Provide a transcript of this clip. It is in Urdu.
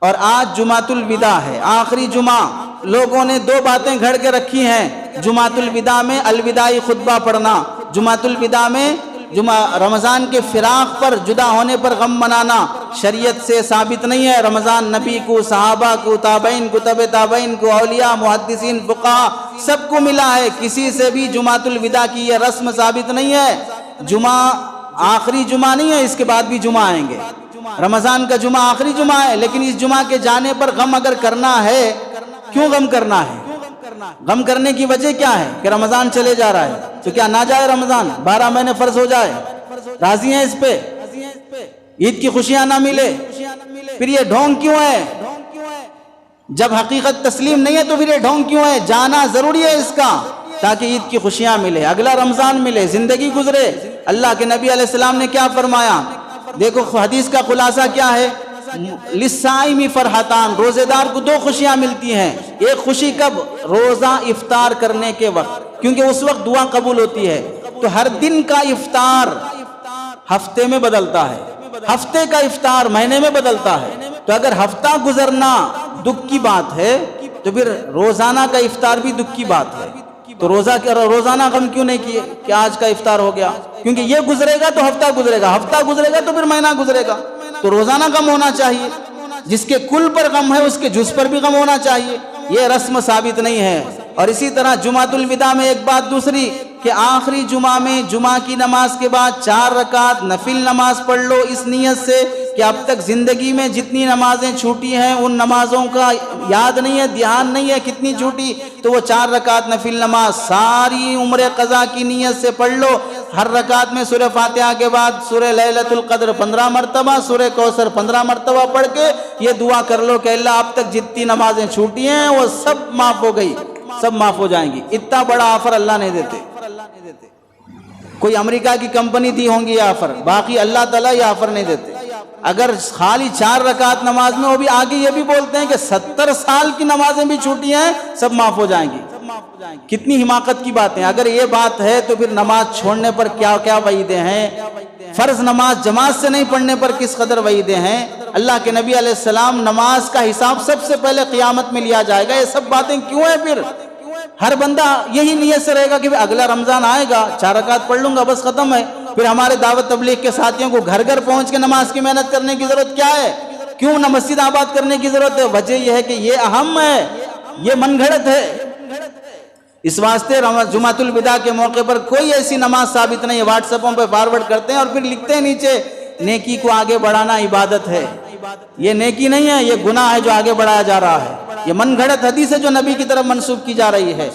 اور آج جمعۃ الوداع ہے، آخری جمعہ۔ لوگوں نے دو باتیں گھڑ کے رکھی ہیں جمعۃ الوداع میں، الوداعی خطبہ پڑھنا، جمعۃ الوداع میں رمضان کے فراق پر، جدا ہونے پر غم منانا۔ شریعت سے ثابت نہیں ہے۔ رمضان نبی کو، صحابہ کو، تابعین کو، تبع تابعین کو، اولیاء، محدثین، فقہاء سب کو ملا ہے۔ کسی سے بھی جمعۃ الوداع کی یہ رسم ثابت نہیں ہے۔ جمعہ آخری جمعہ نہیں ہے، اس کے بعد بھی جمعہ آئیں گے۔ رمضان کا جمعہ آخری جمعہ ہے، لیکن اس جمعہ کے جانے پر غم اگر کرنا ہے، کیوں غم کرنا ہے؟ غم کرنے کی وجہ کیا ہے کہ رمضان چلے جا رہا ہے، تو کیا نہ جائے رمضان؟ 12 مہینے فرض ہو جائے، راضی ہیں اس پہ؟ عید کی خوشیاں نہ ملے، پھر یہ ڈھونگ کیوں ہے؟ جب حقیقت تسلیم نہیں ہے تو پھر یہ ڈھونگ کیوں ہے؟ جانا ضروری ہے اس کا، تاکہ عید کی خوشیاں ملے، اگلا رمضان ملے، زندگی گزرے۔ اللہ کے نبی علیہ السلام نے کیا فرمایا؟ دیکھو حدیث کا خلاصہ کیا ہے؟ للصائم فرحتان، روزے دار کو 2 خوشیاں ملتی ہیں۔ ایک خوشی کب؟ روزہ افطار کرنے کے وقت، کیونکہ اس وقت دعا قبول ہوتی ہے۔ تو ہر دن کا افطار ہفتے میں بدلتا ہے، ہفتے کا افطار مہینے میں بدلتا ہے۔ تو اگر ہفتہ گزرنا دکھ کی بات ہے تو پھر روزانہ کا افطار بھی دکھ کی بات ہے۔ تو روزانہ غم کیوں نہیں کیے کہ آج کا افطار ہو گیا؟ کیونکہ یہ گزرے گا تو ہفتہ گزرے گا، ہفتہ گزرے گا تو پھر مہینہ گزرے گا۔ تو روزانہ غم ہونا چاہیے، جس کے کل پر غم ہے اس کے جز پر بھی غم ہونا چاہیے۔ یہ رسم ثابت نہیں ہے۔ اور اسی طرح جمعۃ الوداع میں ایک بات دوسری کہ آخری جمعہ میں جمعہ کی نماز کے بعد 4 رکعت نفل نماز پڑھ لو، اس نیت سے کہ اب تک زندگی میں جتنی نمازیں چھوٹی ہیں ان نمازوں کا یاد نہیں ہے، دھیان نہیں ہے کتنی چھوٹی، تو وہ 4 رکعت نفل نماز ساری عمر قضا کی نیت سے پڑھ لو۔ ہر رکعت میں سورہ فاتحہ کے بعد سورہ لیلۃ القدر 15 مرتبہ، سورہ کوثر 15 مرتبہ پڑھ کے یہ دعا کر لو کہ اللہ اب تک جتنی نمازیں چھوٹی ہیں وہ سب معاف ہو گئی، سب معاف ہو جائیں گی۔ اتنا بڑا آفر اللہ نہیں دیتے۔ کوئی امریکہ کی کمپنی دی ہوں گی یہ آفر، باقی اللہ تعالیٰ یہ آفر نہیں دیتے۔ اگر خالی 4 رکعت نماز میں، وہ بھی آگے یہ بھی بولتے ہیں کہ 70 سال کی نمازیں بھی چھوٹی ہیں سب معاف ہو جائیں گی۔ کتنی حماقت کی باتیں! اگر یہ بات ہے تو پھر نماز چھوڑنے پر کیا کیا وعیدیں ہیں، فرض نماز جماعت سے نہیں پڑھنے پر کس قدر وعیدیں ہیں۔ اللہ کے نبی علیہ السلام نماز کا حساب سب سے پہلے قیامت میں لیا جائے گا، یہ سب باتیں کیوں ہیں؟ پھر ہر بندہ یہی نیت سے رہے گا کہ اگلا رمضان آئے گا، 4 رکعت پڑھ لوں گا، بس ختم ہے۔ پھر ہمارے دعوت تبلیغ کے ساتھیوں کو گھر گھر پہنچ کے نماز کی محنت کرنے کی ضرورت کیا ہے؟ کیوں نہ مسجد آباد کرنے کی ضرورت ہے؟ وجہ یہ ہے کہ یہ اہم ہے، یہ من گھڑت ہے۔ اس واسطے جمعۃ الوداع کے موقع پر کوئی ایسی نماز ثابت نہیں ہے۔ واٹس ایپوں پہ فارورڈ کرتے ہیں اور پھر لکھتے ہیں نیچے نیکی کو آگے بڑھانا عبادت ہے۔ یہ نیکی نہیں ہے، یہ گناہ ہے جو آگے بڑھایا جا رہا ہے۔ یہ من گھڑت حدیث ہے جو نبی کی طرف منسوب کی جا رہی ہے۔